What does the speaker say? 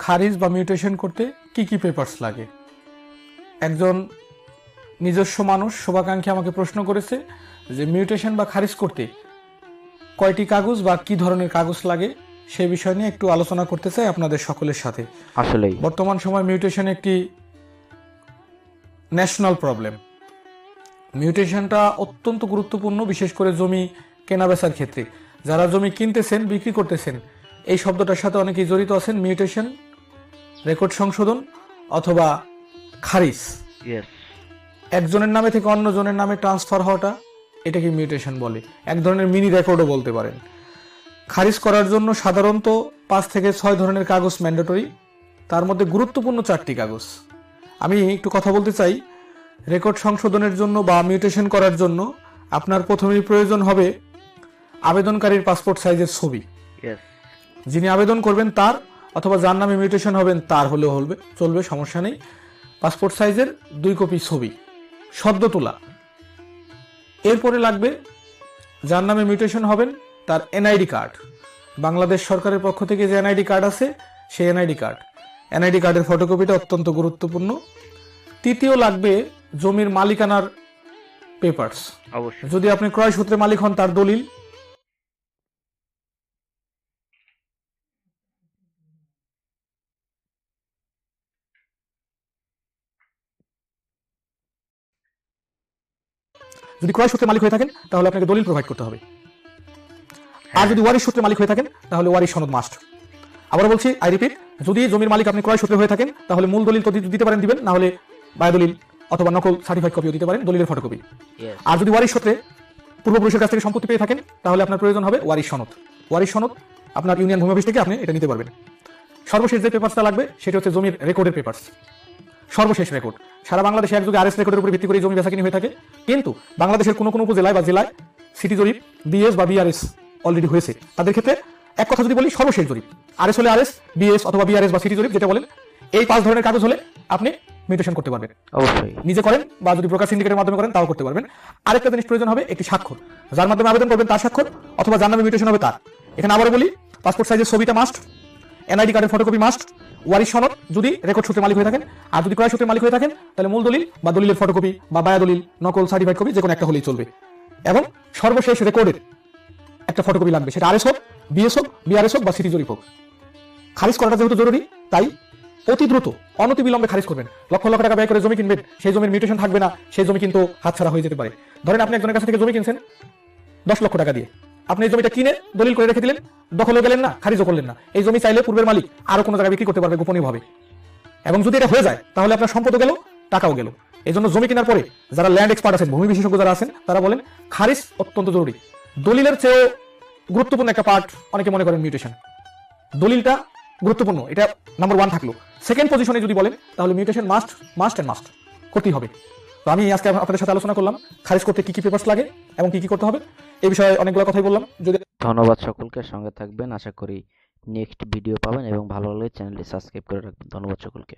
খারিজ বা মিউটেশন করতে কি কি পেপারস লাগে। একজন নিজস্ব মানুষ শুভাকাঙ্ক্ষী আমাকে প্রশ্ন করেছে যে মিউটেশন বা খারিজ করতে কয়টি কাগজ বা কি ধরনের কাগজ লাগে, সেই বিষয় নিয়ে একটু আলোচনা করতে চাই আপনাদের সকলের সাথে। আসলেই বর্তমান সময় মিউটেশন একটি ন্যাশনাল প্রবলেম। মিউটেশনটা অত্যন্ত গুরুত্বপূর্ণ, বিশেষ করে জমি কেনাবেচার ক্ষেত্রে। যারা জমি কিনতেছেন, বিক্রি করতেছেন, এই শব্দটার সাথে অনেকেই জড়িত আছেন। মিউটেশন, রেকর্ড সংশোধন অথবা খারিজ, একজনের নামে থেকে অন্য জনের নামে ট্রান্সফার হওয়াটা, এটাকে মিউটেশন বলে। এক ধরনের মিনি রেকর্ডও বলতে পারেন। খারিজ করার জন্য সাধারণত 5 থেকে 6 ধরনের কাগজ ম্যান্ডেটরি, তার মধ্যে গুরুত্বপূর্ণ 4টি কাগজ। আমি একটু কথা বলতে চাই। রেকর্ড সংশোধনের জন্য বা মিউটেশন করার জন্য আপনার প্রথমেই প্রয়োজন হবে আবেদনকারীর পাসপোর্ট সাইজের ছবি। যিনি আবেদন করবেন তার, অথবা যার নামে মিউটেশন হবেন তার হলেও চলবে, সমস্যা নেই। পাসপোর্ট সাইজের 2 কপি ছবি, সদ্য তোলা। এরপরে লাগবে যার নামে মিউটেশন হবেন তার এনআইডি কার্ড। বাংলাদেশ সরকারের পক্ষ থেকে যে এনআইডি কার্ড আছে, সেই এনআইডি কার্ডের ফটোকপিটা অত্যন্ত গুরুত্বপূর্ণ। তৃতীয় লাগবে জমির মালিকানার পেপারস। যদি আপনি ক্রয় সূত্রে মালিক হন, তার দলিল। যদি ক্রয় সূত্রে মালিক হয়ে থাকেন তাহলে আপনাকে দলিল প্রোভাইড করতে হবে। আর যদি ওয়ারিশ সূত্রে মালিক হয়ে থাকেন তাহলে ওয়ারিশ সনদ মাস্ট। আবার বলছি, আই রিপিট, যদি জমির মালিক আপনি ক্রয় সূত্রে হয়ে থাকেন তাহলে মূল দলিল তো দিতে পারেন, দিবেন, না হলে বায়ো দলিল অথবা নকল সার্টিফাইড কপিও দিতে পারেন, দলিলের ফটোকপি। আর যদি ওয়ারিশ সূত্রে পূর্বপুরুষের কাছ থেকে সম্পত্তি পেয়ে থাকেন তাহলে আপনার প্রয়োজন হবে ওয়ারিশ সনদ। ওয়ারিশ সনদ আপনার ইউনিয়ন ভূমি অফিস থেকে আপনি এটা নিতে পারবেন। সর্বশেষ যে পেপারসটা লাগবে সেটা হচ্ছে জমির রেকর্ডের পেপারস, সর্বশেষ রেকর্ড। সারা বাংলাদেশে একযোগে আরএস রেকর্ডের উপর ভিত্তি করে জমি বেচাকিনি হয়ে থাকে, কিন্তু বাংলাদেশের কোনো কোনো উপজেলায় বা জেলায় সিটি জরিপ, বিএস বা বিআরএস অলরেডি হয়েছে। তাদের ক্ষেত্রে এক কথা যদি বলি, সর্বশেষ জরিপ, আরএস হলে আরএস, বিএস অথবা বিআরএস বা সিটি জরিপ যেটা বলেন, এই 5 ধরনের কাগজ হলে আপনি মিউটেশন করতে পারবেন। অবশ্যই নিজে করেন বা যদি ব্রোকার সিন্ডিকেটের মাধ্যমে করেন তাও করতে পারবেন। আরেকটা জিনিস প্রয়োজন হবে, একটি স্বাক্ষর। যার মাধ্যমে আবেদন করবেন তার স্বাক্ষর, অথবা যার নামে মিউটেশন হবে তার। এখানে আবারও বলি, পাসপোর্ট সাইজের ছবিটা মাস্ট, এনআইডি কার্ডের ফটোকপি মাস্ট, ওয়ারিশ সনদ যদি রেকর্ড সূত্রে মালিক হয়ে থাকেন, আর যদি ক্রয় সূত্রে মালিক হয়ে থাকেন তাহলে মূল দলিল বা দলিলের ফটোকপি বা বায়া দলিল, নকল সার্টিফাইড কপি, যে কোনো একটা হলেই চলবে। এবং সর্বশেষ রেকর্ডের একটা ফটোকপি লাগবে, সেটা আরএস হোক, বিএস হোক, বিআরএস হোক বা সিটি জরিপ হোক। খারিজ করাটা যেহেতু জরুরি, তাই অতি দ্রুত অনতিবিলম্বে খারিজ করবেন। লক্ষ লক্ষ টাকা ব্যয় করে জমি কিনবেন, সেই জমির মিউটেশন থাকবে না, সেই জমি কিন্তু হাতছাড়া হয়ে যেতে পারে। ধরেন আপনি একজনের কাছ থেকে জমি কিনছেন 10 লক্ষ টাকা দিয়ে, আপনি এই জমিটা কিনে দলিল করে রেখে দিলেন, দখলও গেলেন না, খারিজও করলেন না। এই জমি চাইলে পূর্বের মালিক আরো কোনো জায়গায় বিক্রি করতে পারবে গোপনীয়ভাবে। এবং যদি এটা হয়ে যায় তাহলে আপনার সম্পদও গেল, টাকাও গেল। এই জন্য জমি কেনার পরে যারা ল্যান্ড এক্সপার্ট আছেন, ভূমি বিশেষজ্ঞ যারা আছেন, তারা বলেন খারিজ অত্যন্ত জরুরি। দলিলের চেয়েও গুরুত্বপূর্ণ একটা পার্ট অনেকে মনে করেন মিউটেশন। দলিলটা গুরুত্বপূর্ণ, এটা নাম্বার 1 থাকলো। সেকেন্ড পজিশনে যদি বলেন তাহলে মিউটেশন মাস্ট করতেই হবে। তো আমি আজকে আপনাদের সাথে আলোচনা করলাম খারিজ করতে কি কি পেপারস লাগে এবং কি কি করতে হবে, এই বিষয়ে অনেকগুলো কথাই বললাম। যদি ধন্যবাদ সকলকে, সঙ্গে থাকবেন। আশা করি নেক্সট ভিডিও পাবেন এবং ভালো লাগলে চ্যানেলটি সাবস্ক্রাইব করে রাখবেন। ধন্যবাদ সকলকে।